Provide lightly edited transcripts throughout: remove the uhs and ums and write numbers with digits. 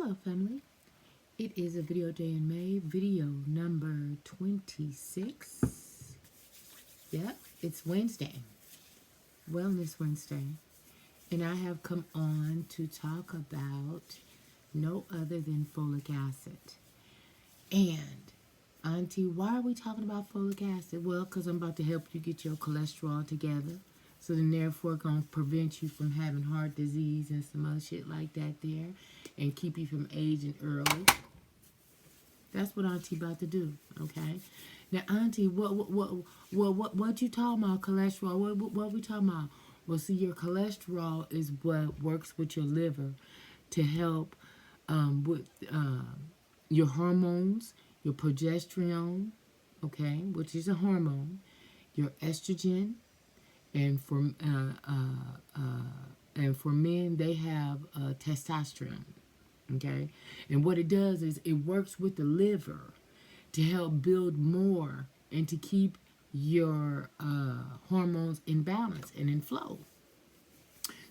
Hello, family. It is a video day in May, video number 26. Yep, it's Wednesday, Wellness Wednesday. And I have come on to talk about no other than folic acid. And, Auntie, why are we talking about folic acid? Well, because I'm about to help you get your cholesterol together. So then therefore going to prevent you from having heart disease and some other shit like that there. And keep you from aging early. That's what Auntie about to do, okay? Now, Auntie, what you talking about, cholesterol? What we talking about? Well, see, your cholesterol is what works with your liver to help with your hormones, your progesterone, okay, which is a hormone, your estrogen, and for men, they have testosterone. Okay, and what it does is it works with the liver to help build more and to keep your hormones in balance and in flow.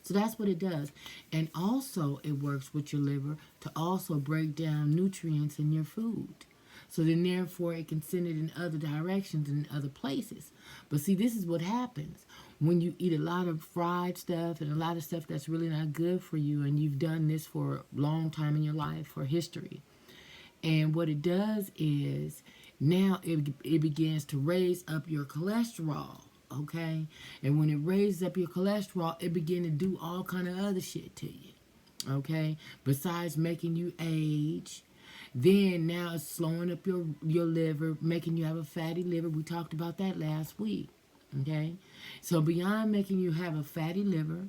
So that's what it does. And also it works with your liver to also break down nutrients in your food. So then therefore it can send it in other directions and other places. But see, this is what happens when you eat a lot of fried stuff and a lot of stuff that's really not good for you, and you've done this for a long time in your life, for history. And what it does is now it begins to raise up your cholesterol, okay? And when it raises up your cholesterol, it begins to do all kind of other shit to you, okay? Besides making you age, then now it's slowing up your liver, making you have a fatty liver. We talked about that last week. Okay, so beyond making you have a fatty liver,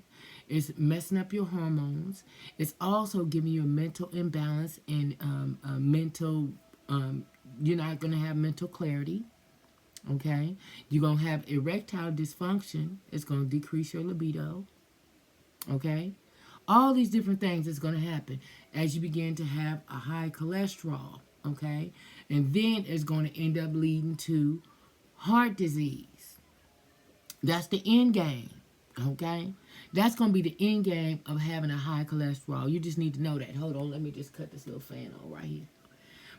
it's messing up your hormones. It's also giving you a mental imbalance and you're not going to have mental clarity. Okay, you're going to have erectile dysfunction. It's going to decrease your libido. Okay, all these different things is going to happen as you begin to have a high cholesterol. Okay, and then it's going to end up leading to heart disease. That's the end game, okay? That's going to be the end game of having a high cholesterol. You just need to know that. Hold on, let me just cut this little fan on right here.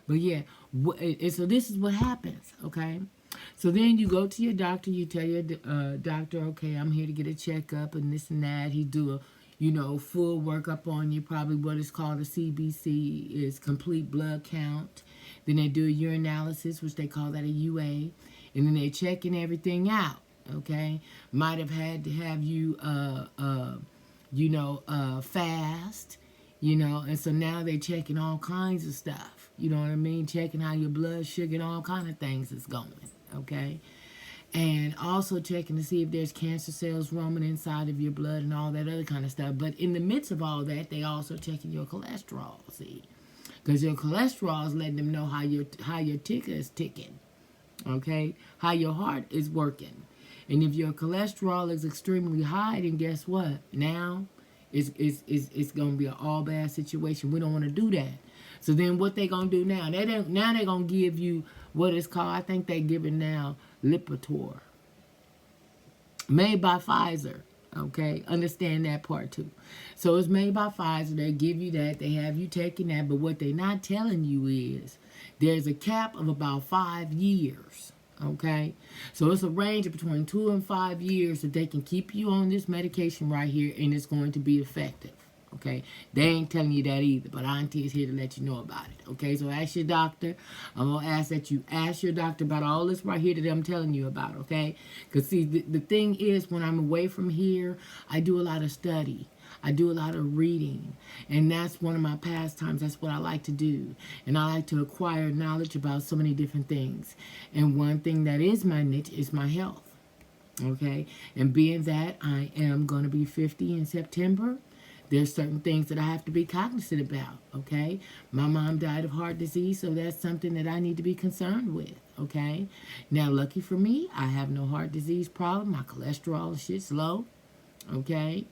But yeah, so this is what happens, okay? So then you go to your doctor, you tell your doctor, okay, I'm here to get a checkup and this and that. He do a, full workup on you, probably what is called a CBC, is complete blood count. Then they do a urinalysis, which they call that a UA. And then they're checking everything out. Okay, might have had to have you, fast, and so now they're checking all kinds of stuff. You know what I mean? Checking how your blood sugar and all kind of things is going. Okay, and also checking to see if there's cancer cells roaming inside of your blood and all that other kind of stuff. But in the midst of all that, they also checking your cholesterol. See, because your cholesterol is letting them know how your ticker is ticking. Okay, how your heart is working. And if your cholesterol is extremely high, then guess what? Now, it's going to be an all bad situation. We don't want to do that. So then what they going to do now? They're going to give you what is called, I think they give it now, Lipitor. Made by Pfizer. Okay? Understand that part too. So it's made by Pfizer. They give you that. They have you taking that. But what they're not telling you is there's a cap of about 5 years. Okay, so it's a range of between 2 and 5 years that they can keep you on this medication right here, and it's going to be effective. Okay, they ain't telling you that either, but Auntie is here to let you know about it. Okay, so ask your doctor. I'm gonna ask that you ask your doctor about all this right here that I'm telling you about. Okay, because see, the thing is, when I'm away from here, I do a lot of study. I do a lot of reading, and that's one of my pastimes. That's what I like to do, and I like to acquire knowledge about so many different things. And one thing that is my niche is my health, okay? And being that I am going to be 50 in September, there's certain things that I have to be cognizant about, okay? My mom died of heart disease, so that's something that I need to be concerned with, okay? Now, lucky for me, I have no heart disease problem. My cholesterol shit's low, okay?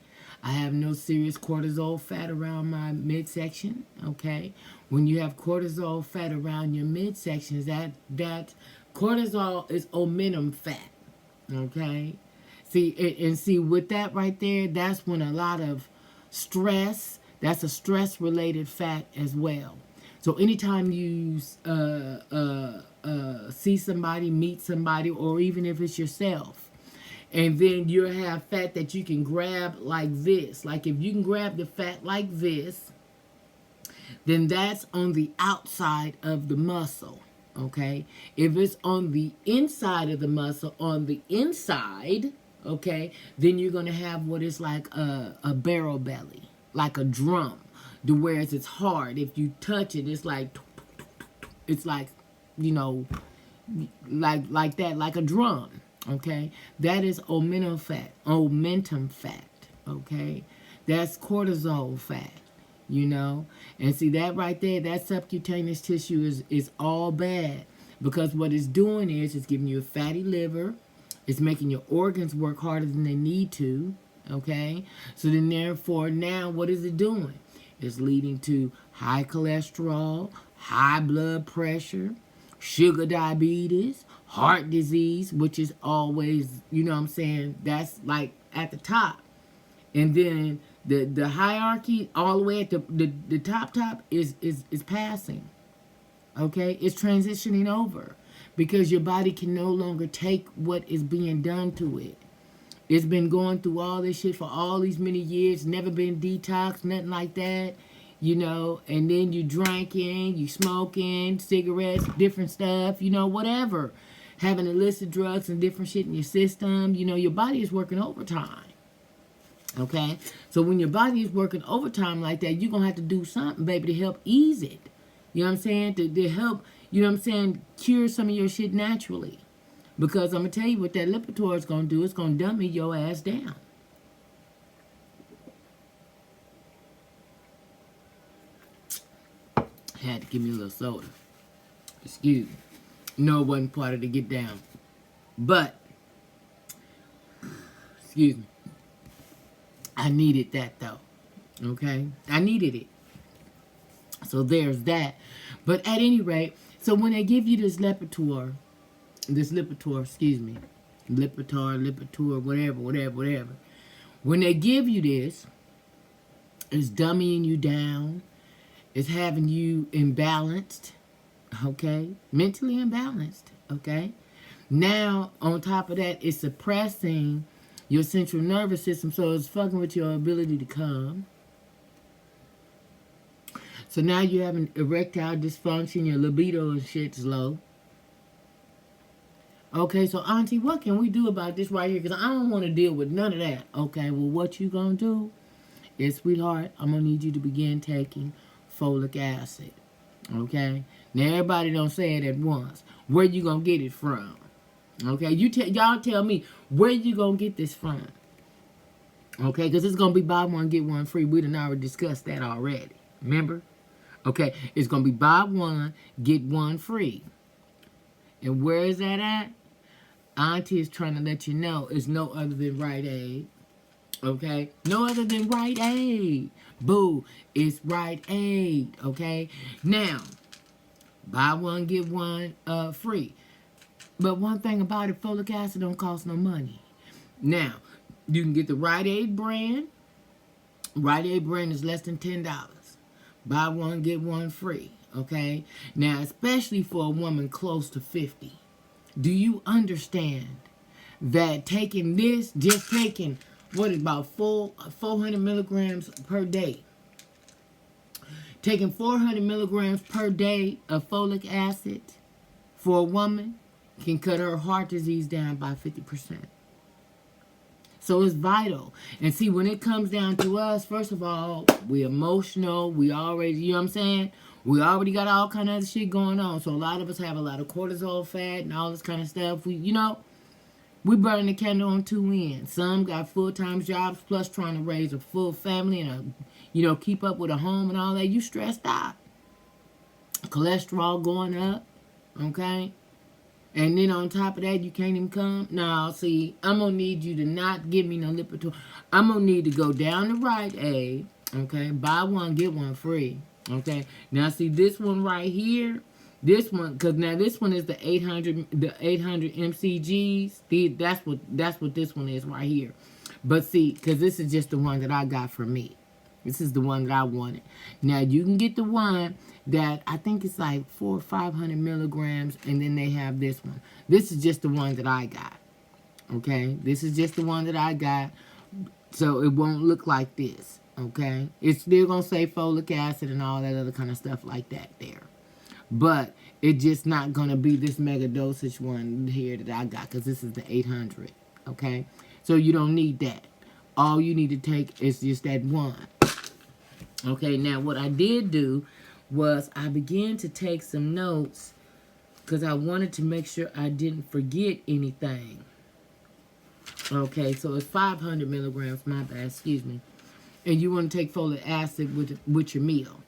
I have no serious cortisol fat around my midsection, okay? When you have cortisol fat around your midsections, that cortisol is omentum fat, okay? See, and see, with that right there, that's when a lot of stress, That's a stress-related fat as well. So anytime you see somebody, meet somebody, or even if it's yourself, and then you have fat that you can grab like this. Like if you can grab the fat like this, then that's on the outside of the muscle. Okay? If it's on the inside of the muscle, on the inside, okay, then you're going to have what is like a barrel belly, like a drum, to where it's hard. If you touch it, it's like, you know, like that, like a drum. Okay, that is omentum fat. Okay, that's cortisol fat. You know, and see that right there, that subcutaneous tissue is all bad, because what it's doing is it's giving you a fatty liver. It's making your organs work harder than they need to. Okay, so then therefore now what is it doing? It's leading to high cholesterol, high blood pressure, sugar diabetes, heart disease, which is always, you know what I'm saying, that's like at the top. And then the hierarchy all the way at the top is passing. Okay? It's transitioning over, because your body can no longer take what is being done to it. It's been going through all this shit for all these many years, never been detoxed, nothing like that, you know, and then you drinking, you smoking, cigarettes, different stuff, you know, whatever. Having illicit drugs and different shit in your system, you know, your body is working overtime. Okay? So when your body is working overtime like that, you're going to have to do something, baby, to help ease it. You know what I'm saying? To help, you know what I'm saying, cure some of your shit naturally. Because I'm going to tell you what that Lipitor is going to do. It's going to dummy your ass down. Had to give me a little soda. Excuse me. No, it wasn't part of the get down. But, excuse me, I needed that though. Okay? I needed it. So there's that. But at any rate, so when they give you this Lipitor, excuse me, Lipitor, whatever. When they give you this, it's dummying you down. It's having you imbalanced, okay? Mentally imbalanced, okay? Now, on top of that, it's suppressing your central nervous system, so it's fucking with your ability to come. So now you're having erectile dysfunction, your libido and shit's low. Okay, so auntie, what can we do about this right here? Because I don't want to deal with none of that. Okay, well, what you gonna do is, sweetheart, I'm gonna need you to begin taking folic acid. Okay? Now, everybody don't say it at once. Where you gonna get it from? Okay? Y'all tell me, where you gonna get this from? Okay? Because it's gonna be buy one, get one free. We done already discussed that already. Remember? Okay? It's gonna be buy one, get one free. And where is that at? Auntie is trying to let you know it's no other than Rite Aid. Okay? No other than Rite Aid. Boo. It's Rite Aid. Okay? Now, buy one, get one free. But one thing about it, folic acid don't cost no money. Now, you can get the Rite Aid brand. Rite Aid brand is less than $10. Buy one, get one free. Okay? Now, especially for a woman close to 50. Do you understand that taking this, just taking, what is about 400 milligrams per day? Taking 400 milligrams per day of folic acid for a woman can cut her heart disease down by 50%. So it's vital. And see, when it comes down to us, first of all, we're emotional. We already, you know what I'm saying? We already got all kind of other shit going on. So a lot of us have a lot of cortisol fat and all this kind of stuff. We, you know, we burn the candle on two ends. Some got full-time jobs plus trying to raise a full family and, keep up with a home and all that. You stressed out. Cholesterol going up, okay? And then on top of that, you can't even come. No, see, I'm going to need you to not give me no Lipitor. I'm going to need to go down to Rite Aid, okay? Buy one, get one free, okay? Now, see, this one right here, this one, because now this one is the 800 mcgs. That's what this one is right here. But see, because this is just the one that I got for me. This is the one that I wanted. Now, you can get the one that I think it's like 400 or 500 milligrams, and then they have this one. This is just the one that I got. Okay? This is just the one that I got, so it won't look like this. Okay? It's still going to say folic acid and all that other kind of stuff like that there. But it's just not going to be this mega dosage one here that I got, because this is the 800. Okay? So you don't need that. All you need to take is just that one. Okay, now what I did do was I began to take some notes because I wanted to make sure I didn't forget anything. Okay, so it's 500 milligrams, my bad, excuse me. And you want to take folic acid with your meal.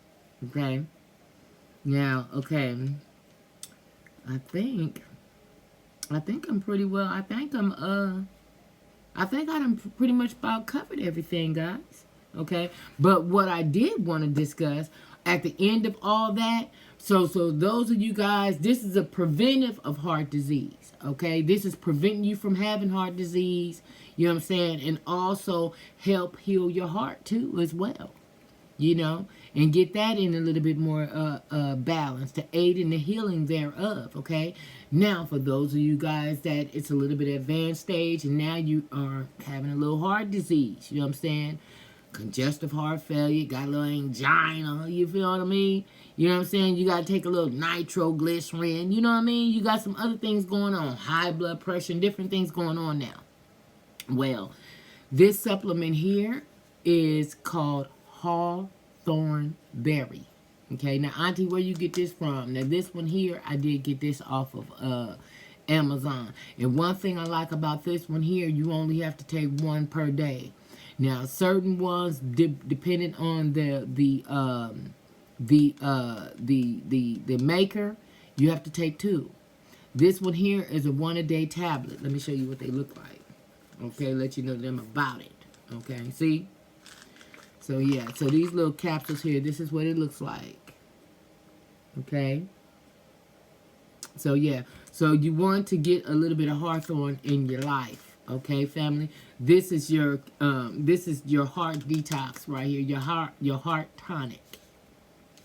Okay? Now, okay, I think I'm pretty well, I think I done pretty much about covered everything, guys. Okay? But what I did want to discuss at the end of all that, so those of you guys, this is a preventive of heart disease. Okay? This is preventing you from having heart disease. You know what I'm saying? And also help heal your heart too as well. You know? And get that in a little bit more balance to aid in the healing thereof. Okay? Now, for those of you guys that it's a little bit advanced stage and now you are having a little heart disease, you know what I'm saying? Congestive heart failure, got a little angina, you feel what I mean? You know what I'm saying? You got to take a little nitroglycerin, you know what I mean? You got some other things going on, high blood pressure and different things going on now. Well, this supplement here is called Hawthorn berry. Okay, now Auntie, where you get this from? Now this one here, I did get this off of Amazon. And one thing I like about this one here, you only have to take one per day. Now certain ones, depending on the maker, you have to take two. This one here is a 1-a-day tablet. Let me show you what they look like. Okay, let you know them about it. Okay, see? So, yeah. So, these little capsules here, this is what it looks like. Okay? So, yeah. So, you want to get a little bit of Hawthorn in your life. Okay, family? This is your heart detox right here. Your heart tonic,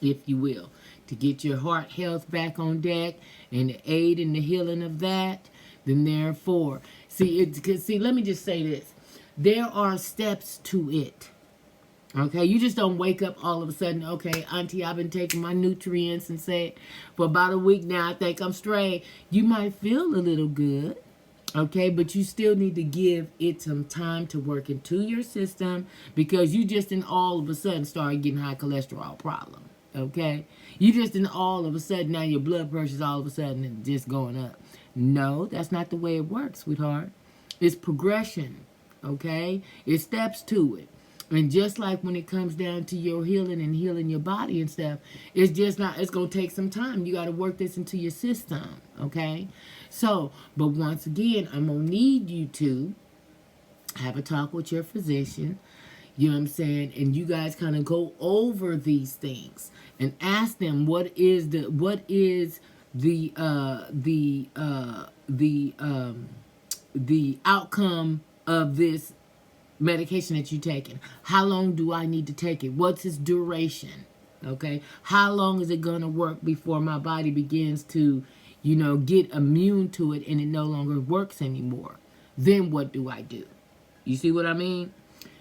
if you will. To get your heart health back on deck and to aid in the healing of that. Then, therefore, see, let me just say this. There are steps to it. Okay, you just don't wake up all of a sudden, okay, Auntie, I've been taking my nutrients and say for about a week now, I think I'm straight. You might feel a little good, okay, but you still need to give it some time to work into your system because you just all of a sudden start getting high cholesterol problem, okay? You just all of a sudden, now your blood pressure's all of a sudden just going up. No, that's not the way it works, sweetheart. It's progression, okay? It's steps to it. And just like when it comes down to your healing and healing your body and stuff, it's just not, it's going to take some time. You got to work this into your system, okay? So, but once again, I'm going to need you to have a talk with your physician, you know what I'm saying? And you guys kind of go over these things and ask them what is the outcome of this medication that you're taking. How long do I need to take it? What's its duration? Okay? How long is it going to work before my body begins to, you know, get immune to it and it no longer works anymore? Then what do I do? You see what I mean?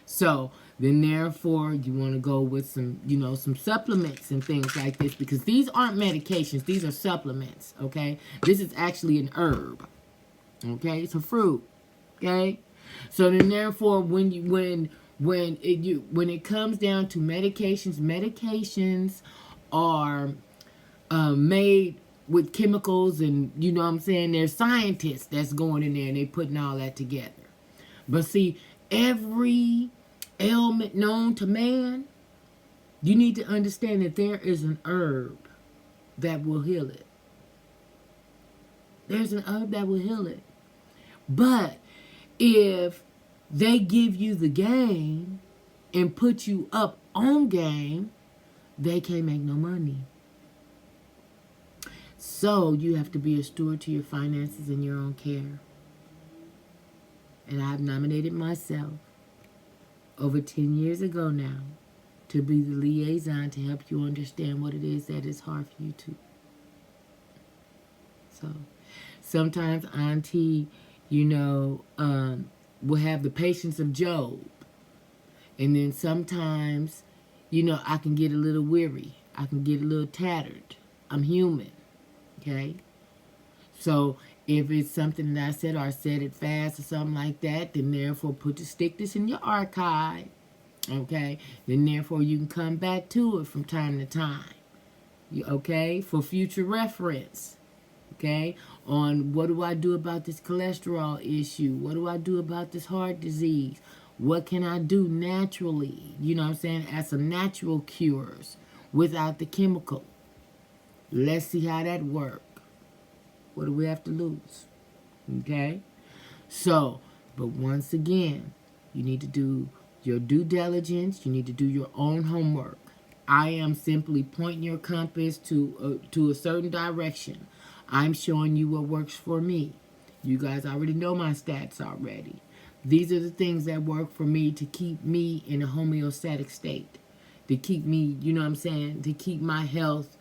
So, then therefore, you want to go with some, you know, some supplements and things like this because these aren't medications. These are supplements, okay? This is actually an herb, okay? It's a fruit, okay? So then, therefore, when it comes down to medications are made with chemicals and, you know what I'm saying, there's scientists that's going in there and they putting all that together. But see, every ailment known to man, you need to understand that there is an herb that will heal it. There's an herb that will heal it. But if they give you the game and put you up on game, they can't make no money. So you have to be a steward to your finances and your own care. And I've nominated myself over 10 years ago now to be the liaison to help you understand what it is that is hard for you to. So sometimes Auntie, will have the patience of Job. And then sometimes, I can get a little weary. I can get a little tattered. I'm human. Okay? So if it's something that I said or I said it fast or something like that, then therefore stick this in your archive. Okay? Then therefore you can come back to it from time to time. Okay? For future reference. Okay? On what do I do about this cholesterol issue? What do I do about this heart disease? What can I do naturally? You know what I'm saying? As some natural cures without the chemical. Let's see how that works. What do we have to lose? Okay? So, but once again, you need to do your due diligence. You need to do your own homework. I am simply pointing your compass to a certain direction. I'm showing you what works for me. You guys already know my stats already. These are the things that work for me to keep me in a homeostatic state. To keep me, you know what I'm saying? To keep my health,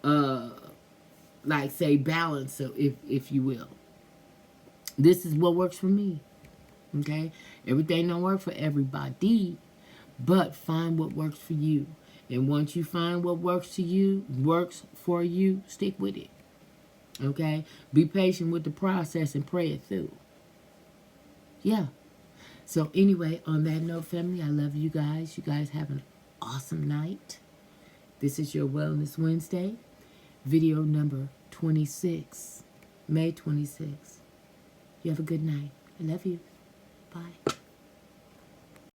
like say, balanced, so if you will. This is what works for me. Okay? Everything don't work for everybody. But find what works for you. And once you find what works for you, stick with it. Okay? Be patient with the process and pray it through. Yeah. So anyway, on that note, family, I love you guys. You guys have an awesome night. This is your Wellness Wednesday, video number 26, May 26th. You have a good night. I love you. Bye.